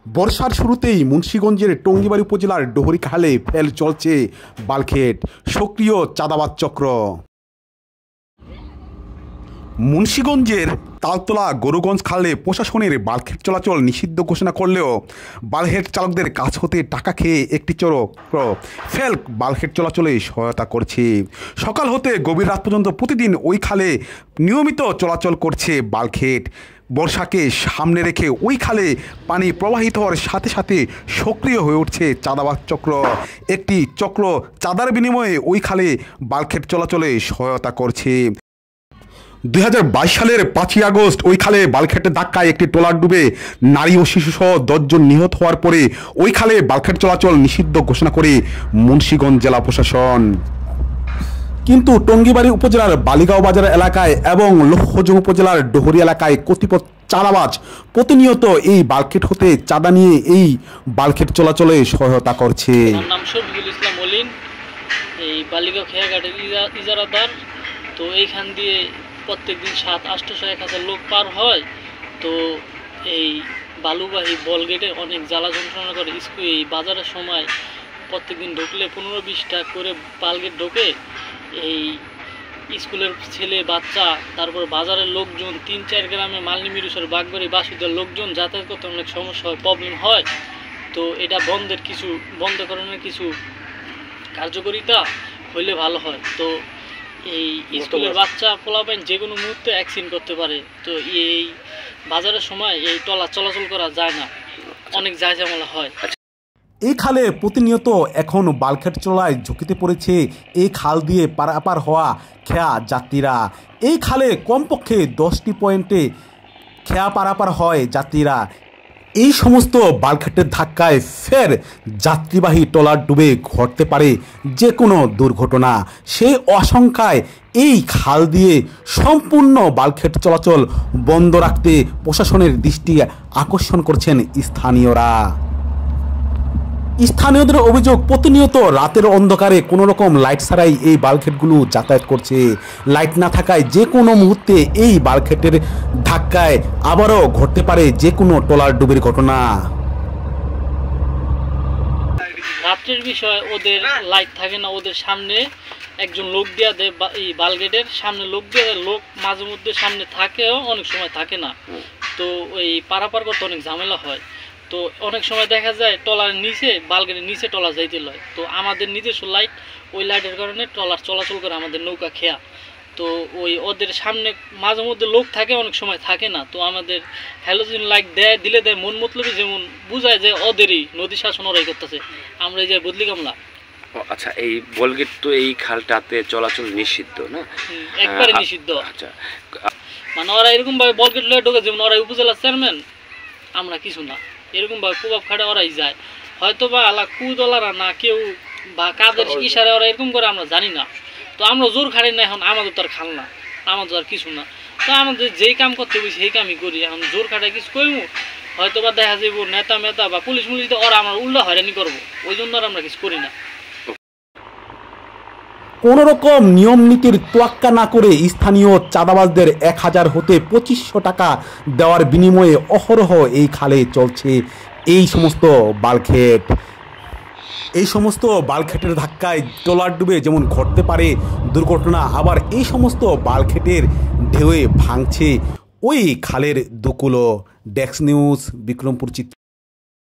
বর্ষার শুরুতেই মুন্সিগঞ্জের টঙ্গিবাড়ি উপজেলার ডোহরি খালে ফেল চলছে বাল্কহেড, সক্রিয় চাঁদাবাজ চক্র। মুন্সিগঞ্জের তালতলা গরুগঞ্জ খালে প্রশাসনের বাল্কহেড চলাচল নিষিদ্ধ ঘোষণা করলেও বাল্কহেড চালকদের কাছ হতে টাকা খেয়ে একটি চক্র ফেল বাল্কহেড চলাচলে সহায়তা করছে। সকাল হতে গভীর রাত পর্যন্ত প্রতিদিন ওই খালে নিয়মিত চলাচল করছে বাল্কহেড। বর্ষাকে সামনে রেখে ওই খালে পানি প্রবাহিত হওয়ার সাথে সাথে সক্রিয় হয়ে উঠছে চাঁদাবাজ চক্র। একটি চক্র চাঁদার বিনিময়ে ওই খালে বাল্কহেড চলাচলে সহায়তা করছে। 2022 সালের 5ই আগস্ট ওই খালে বাল্কহেডের ধাক্কায় একটি ট্রলার ডুবে নারী ও শিশুসহ 10 জন নিহত হওয়ার পরে ওই খালে বাল্কহেড চলাচল নিষিদ্ধ ঘোষণা করে মুন্সিগঞ্জ জেলা প্রশাসন। কিন্তু টঙ্গিবাড়ি উপজেলার বালিগাঁও বাজার এলাকায় এবং লক্ষ্যজং উপজেলার ডোহরি এলাকায় কতিপয় চাঁদাবাজ প্রতিনিয়ত এই বাল্কহেড হতে চাঁদা নিয়ে এই বাল্কহেড চলাচলে সহায়তা করছে। আমার নাম শফিকুল ইসলাম মলিন, এই বালিগাঁও খেয়াঘাটের ইজারাদার। তো এইখান দিয়ে প্রত্যেকদিন 700-800-1000 লোক পার হয়। তো এই বালুবাহী বলগেটে অনেক জ্বালা যন্ত্রণা করে। এই বাজারের সময় প্রত্যেকদিন ঢুকলে 15-20টা করে বালগেট ঢোকে। এই স্কুলের ছেলে বাচ্চা, তারপর বাজারের লোকজন, 3-4 গ্রামে মালনি মিরুসের বাগবাড়ি বাসুদের লোকজন যাতায়াত করতে অনেক সমস্যা হয়, প্রবলেম হয়। তো এটা বন্ধ করানোর কিছু কার্যকারিতা হইলে ভালো হয়। তো এই স্কুলের বাচ্চা পোলাপাইন যে কোনো মুহূর্তে অ্যাক্সিডেন্ট করতে পারে। তো এই বাজারের সময় এই ট্রলার চলাচল করা যায় না, অনেক ঝামেলা হয়। এই খালে প্রতিনিয়ত এখন বাল্কহেড চলায় ঝুঁকিতে পড়েছে এই খাল দিয়ে পারাপার হওয়া খেয়া যাত্রীরা। এই খালে কমপক্ষে 10টি পয়েন্টে খেয়া পারাপার হয় যাত্রীরা। এই সমস্ত বাল্কহেডের ধাক্কায় ফের যাত্রীবাহী ট্রলার ডুবে ঘটতে পারে যে কোনো দুর্ঘটনা। সেই আশঙ্কায় এই খাল দিয়ে সম্পূর্ণ বাল্কহেড চলাচল বন্ধ রাখতে প্রশাসনের দৃষ্টি আকর্ষণ করছেন স্থানীয়রা। স্থানীয়দের অভিযোগ, প্রতিনিয়ত রাতের অন্ধকারে কোনো রকম লাইট ছাড়াই এই বাল্কহেডগুলো যাতায়াত করছে। লাইট না থাকায় যে কোনো মুহূর্তে এই বাল্কহেডের ধাক্কায় আবারও ঘটতে পারে যে কোনো ট্রলার ডুবির ঘটনা। রাত্রের বিষয় ওদের লাইট থাকে না, ওদের সামনে একজন লোক দেওয়া দেয়, এই বাল্কহেডের সামনে লোক দেওয়া দেয়। লোক মাঝে মধ্যে সামনে থাকেও, অনেক সময় থাকে না। তো ওই পারাপার করতে অনেক ঝামেলা হয়। তো অনেক সময় দেখা যায় ট্রলারের নিচে, বাল্কহেডের নিচে ট্রলার যাইতে হয়। তো আমাদের নিজস্ব লাইট, ওই লাইটের কারণে ট্রলার চলাচল করে আমাদের নৌকা খেয়া। তো ওই ওদের সামনে মাঝে মধ্যে লোক থাকে, অনেক সময় থাকে না। তো আমাদের হ্যালোজেন লাইট দিলে দেয় মন মতলবি, যেমন বুঝায় যে ওদেরই নদী শাসন ওরাই করতেছে, আমরা এই যে বদলি কামলা। আচ্ছা, এই বলগেট তো এই খালটাতে চলাচল নিষিদ্ধ না? একবারে নিষিদ্ধ। আচ্ছা, মানে ওরা এরকম ভাবে বলগেট লয়ে ঢোকে যেমন ওরা উপজেলা চেয়ারম্যান, আমরা কিছু না। এরকম ভাবে প্রভাব খাটে ওরাই যায়। হয়তো বা আলা কুদলারা না কেউ বা কাদের ইশারে ওরা এরকম করে, আমরা জানি না। তো আমরা জোর খাড়ি না, এখন আমাদের তো আর খাল না, আমাদের আর কিছু না। তো আমাদের যেই কাম করতে হবে সেই কামই করি। এখন জোর খাটায় কিছু করবো, হয়তো বা দেখা যাবো নেতা মেতা বা পুলিশ মুলিশ ওরা আমরা উল্টা হয়রানি করবো, ওই জন্য আর আমরা কিছু করি না। কোনো রকম নিয়ম নীতির তোয়াক্কা না করে স্থানীয় চাঁদাবাজদের 1000 হতে 2500 টাকা দেওয়ার বিনিময়ে অহরহ এই খালে চলছে এই সমস্ত বাল্কহেড। এই সমস্ত বাল্কহেডের ধাক্কায় ট্রলার ডুবে যেমন ঘটতে পারে দুর্ঘটনা, আবার এই সমস্ত বাল্কহেডের ঢেউয়ে ভাঙছে ওই খালের দুকুলো। ডেস্ক নিউজ, বিক্রমপুর চিত্র।